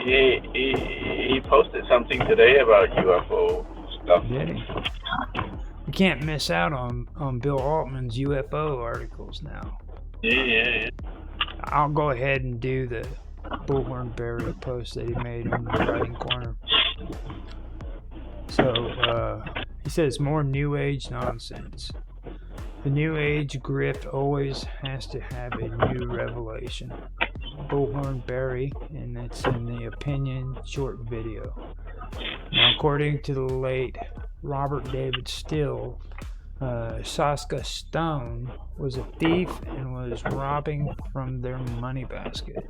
he posted something today about UFO stuff. Did he? You can't miss out on Bill Altman's UFO articles now. Yeah. I'll go ahead and do the Bullhorn burial post that he made in the writing corner. So he says more New Age nonsense. The New Age grift always has to have a new revelation. Bullhorn Barry, and it's in the opinion short video. Now, according to the late Robert David Still, Saska Stone was a thief and was robbing from their money basket.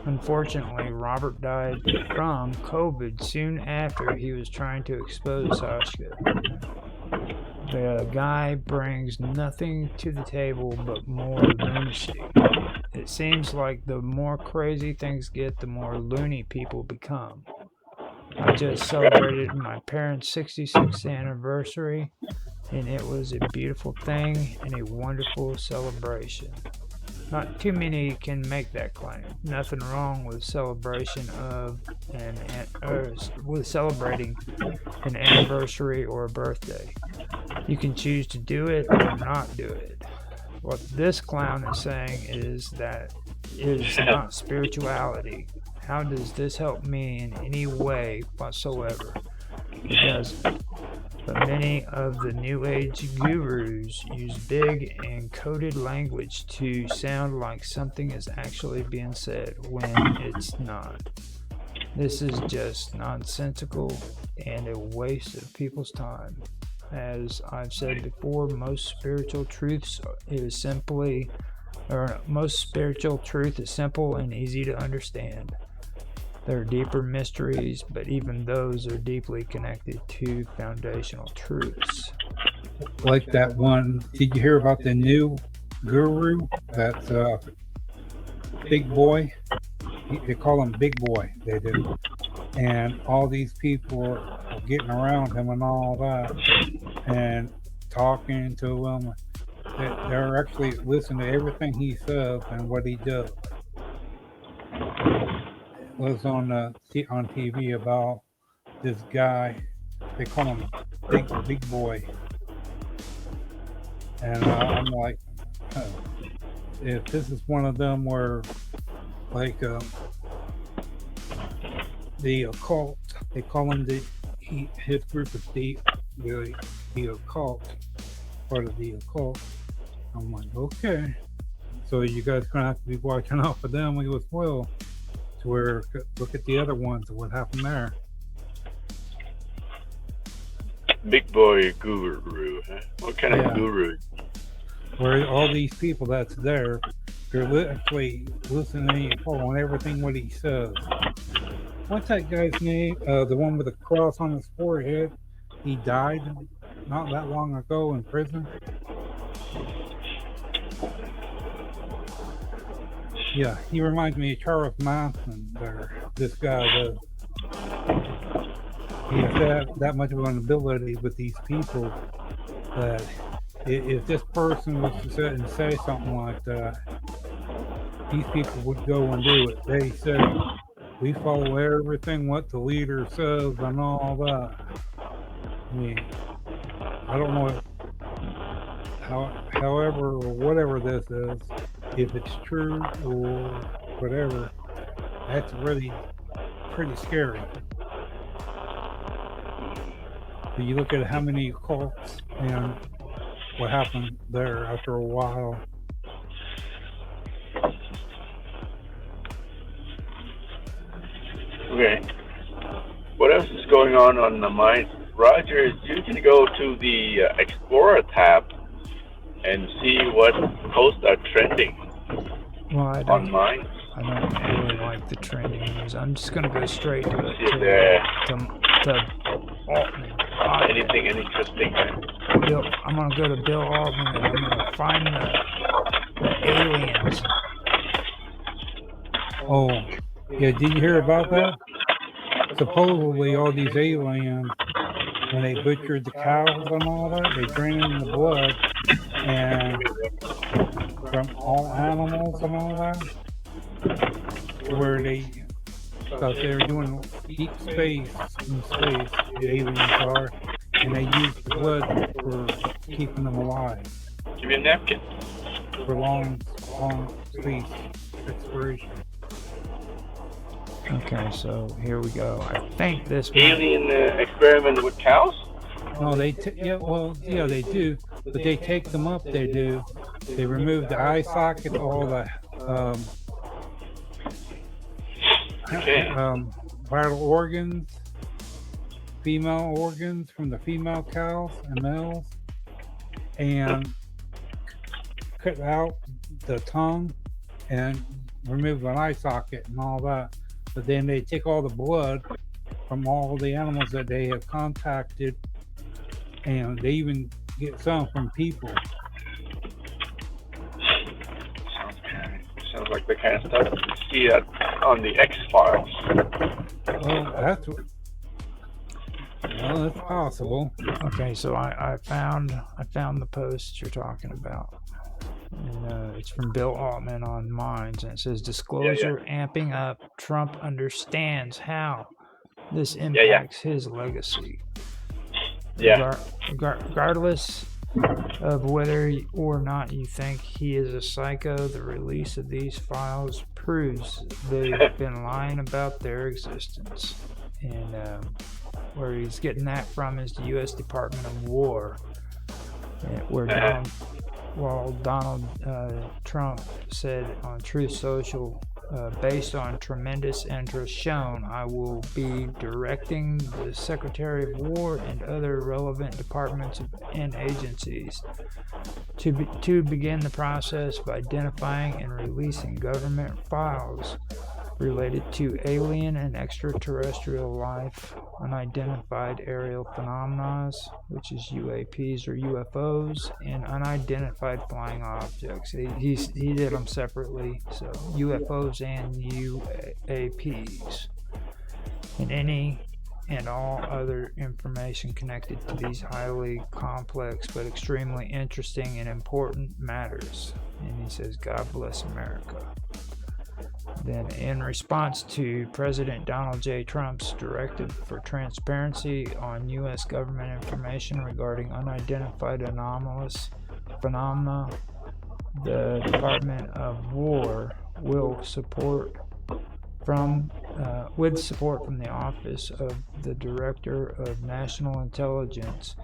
Unfortunately, Robert died from COVID soon after he was trying to expose Saska. The guy brings nothing to the table but more lunacy. It seems like the more crazy things get, the more loony people become. I just celebrated my parents' 66th anniversary, and it was a beautiful thing and a wonderful celebration. Not too many can make that claim. Nothing wrong with celebration of with celebrating an anniversary or a birthday. You can choose to do it or not do it. What this clown is saying is that it is not spirituality. How does this help me in any way whatsoever? It doesn't. But many of the New Age gurus use big and coded language to sound like something is actually being said when it's not. This is just nonsensical and a waste of people's time. As I've said before, most spiritual truth is simple and easy to understand. There are deeper mysteries, but even those are deeply connected to foundational truths. Like that one, did you hear about the new guru? That big boy? They call him Big Boy, they do. And all these people are getting around him and all that, and talking to him. They're actually listening to everything he says and what he does. Was on TV about this guy. They call him Big Boy, and I'm like, if this is one of them where, like, the occult, they call him his group is the occult, part of the occult. I'm like, okay, so you guys gonna have to be watching out for them as well. To where, look at the other ones and what happened there. Big boy guru, huh? What kind of guru? Where all these people that's there, they're actually listening and following everything what he says. What's that guy's name? The one with the cross on his forehead. He died not that long ago in prison. Yeah, he reminds me of Charles Manson there. This guy does. He has that much of an ability with these people that if this person was to sit and say something like that, these people would go and do it. They say, we follow everything what the leader says and all that. I mean, I don't know however or whatever this is, if it's true or whatever, that's really pretty scary. But you look at how many cults and what happened there after a while. Okay. What else is going on the mind? Roger, you can go to the Explorer tab and see what posts are trending on mine. I don't really like the trending news. I'm just going to go straight to Altman. Anything interesting? I'm going to go to Bill Altman and I'm going to find the aliens. Oh, yeah, did you hear about that? Supposedly all these aliens, when they butchered the cows and all that, they drained in the blood and from all animals and all that, where they because they're doing deep space in space, the aliens are, and they use the blood for keeping them alive Give me a napkin. for long space exploration. Okay, so here we go. I think this might, Alien experiment with cows? No, they they do, but they take them up. They do. They remove the eye socket, all the Okay. vital organs, female organs from the female cows and males, and cut out the tongue and remove an eye socket and all that. But then they take all the blood from all the animals that they have contacted, and they even get some from people. Sounds like the kind of stuff you see on the X-Files. Well, that's possible. okay, so I found the post you're talking about. And it's from Bill Altman on Minds, and it says disclosure amping up. Trump understands how this impacts his legacy. Yeah. Regardless of whether or not you think he is a psycho, the release of these files proves they've been lying about their existence. And where he's getting that from is the U.S. Department of War, where Donald Trump said on Truth Social, based on tremendous interest shown, I will be directing the Secretary of War and other relevant departments and agencies to begin the process of identifying and releasing government files related to alien and extraterrestrial life, unidentified aerial phenomena, which is UAPs or UFOs, and unidentified flying objects. He did them separately, so UFOs and UAPs, and any and all other information connected to these highly complex but extremely interesting and important matters. And he says, God bless America. Then, in response to President Donald J. Trump's directive for transparency on U.S. government information regarding unidentified anomalous phenomena, the Department of War will support with support from the Office of the Director of National Intelligence,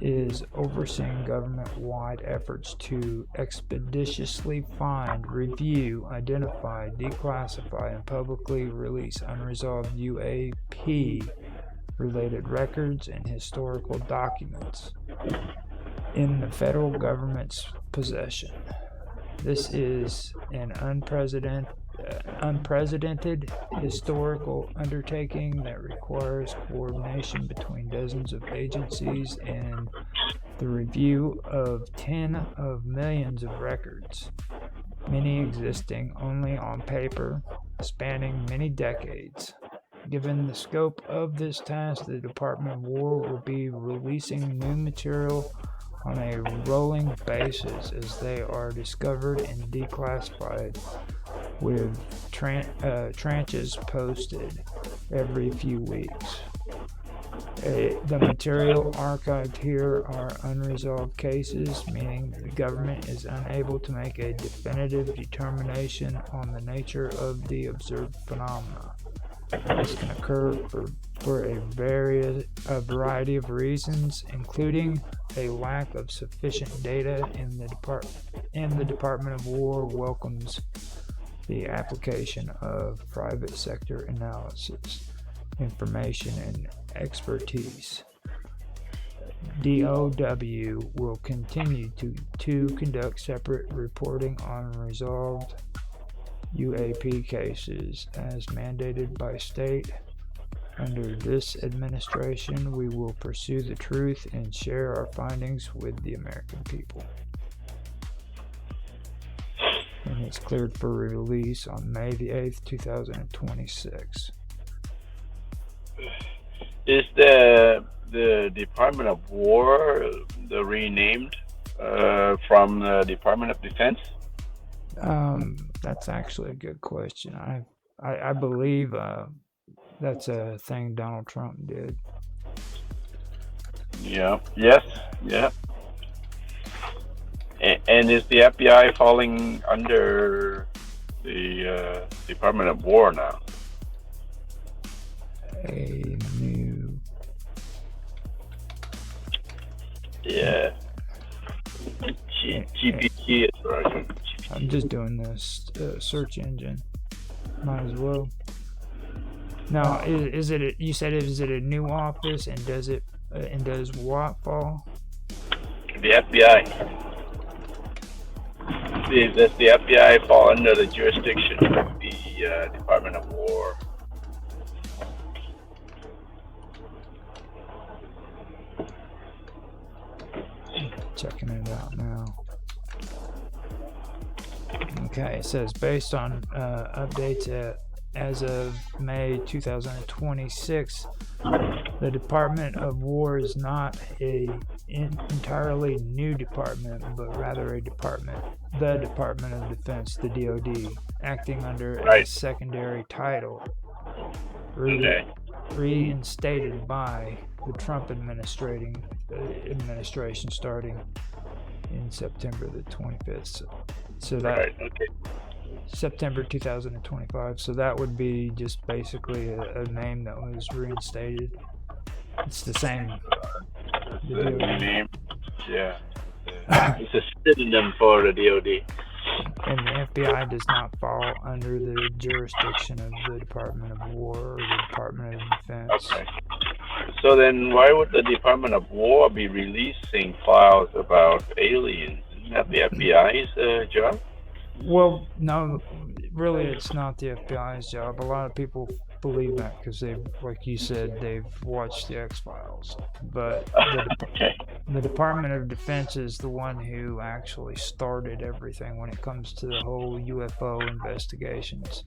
is overseeing government-wide efforts to expeditiously find, review, identify, declassify, and publicly release unresolved UAP-related records and historical documents in the federal government's possession. This is an unprecedented historical undertaking that requires coordination between dozens of agencies and the review of 10 of millions of records, many existing only on paper, spanning many decades. Given the scope of this task, the Department of War will be releasing new material on a rolling basis as they are discovered and declassified, with tranches posted every few weeks. The material archived here are unresolved cases, meaning the government is unable to make a definitive determination on the nature of the observed phenomena. This can occur for a variety of reasons, including a lack of sufficient data, and the Department of War welcomes the application of private sector analysis, information, and expertise. DOW will continue to conduct separate reporting on resolved UAP cases as mandated by state. Under this administration, we will pursue the truth and share our findings with the American people. And it's cleared for release on May the 8th, 2026. Is the Department of War the renamed from the Department of Defense? That's actually a good question. I believe That's a thing Donald Trump did. Yeah. Yes. Yeah. And is the FBI falling under the Department of War now? A new. Yeah. GPT is right. I'm just doing this search engine. Might as well. Now, is it? You said is it a new office, and does it? And does what fall? The FBI. Does the FBI fall under the jurisdiction of the Department of War? Checking it out now. Okay, it says based on updates as of May 2026, the Department of War is not an entirely new department, but rather the Department of Defense, the DoD, acting under a secondary title, reinstated by the Trump administration starting in September the 25th. So that September 2025. So that would be just basically a name that was reinstated. It's the same. The name, yeah. It's a synonym for the DoD. And the FBI does not fall under the jurisdiction of the Department of War or the Department of Defense. Okay. So then why would the Department of War be releasing files about aliens? Isn't that the FBI's job? Well, no, really it's not the FBI's job. A lot of people believe that because they've, like you said, they've watched the X-Files. But the Department of Defense is the one who actually started everything when it comes to the whole UFO investigations.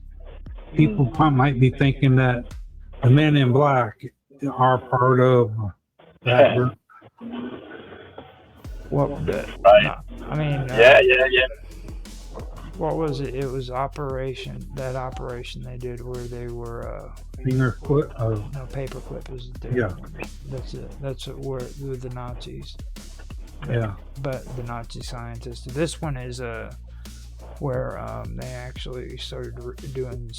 People might be thinking that the Men in Black are part of that group. Well, right. I mean, yeah. What was it? It was that operation they did where they were Fingerfoot. No, paperclip is there. Yeah. That's it. That's it. With the Nazis. Yeah. But the Nazi scientists. This one is where they actually started doing.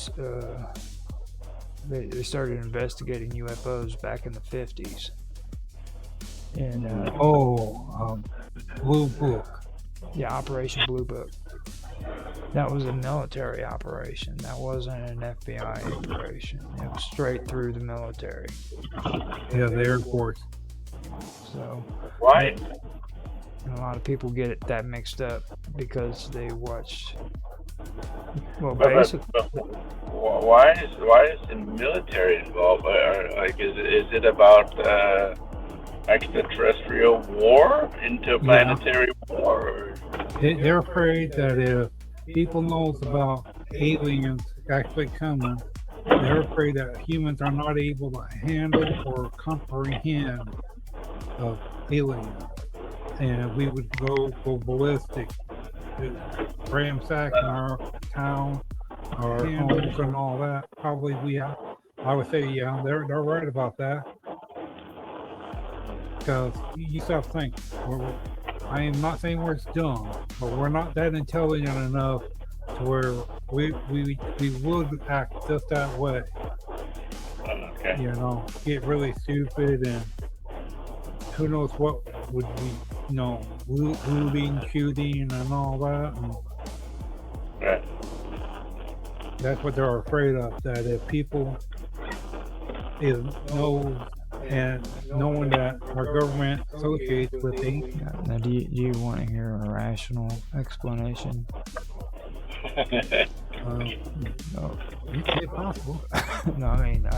They started investigating UFOs back in the 50s. And Blue Book. Yeah, Operation Blue Book. That was a military operation. That wasn't an FBI operation. It was straight through the military. Yeah, the Air Force. So why? And a lot of people get that mixed up because they watch. Well, basically, why is the military involved? Like, is it about extraterrestrial war, interplanetary war? They're afraid that if people knows about aliens actually coming, they're afraid that humans are not able to handle or comprehend of aliens, and we would go ballistic, ransacking our town, our homes, and all that. Probably I would say, yeah, they're right about that. Because you have to think, I am not saying we're dumb, but we're not that intelligent enough to where we would act just that way. Okay. You know, get really stupid, and who knows what would be, looting, shooting, and all that. And right. That's what they're afraid of. That if people and knowing that our government associates with things. Now, do you want to hear a rational explanation? No, it's possible. No, I mean,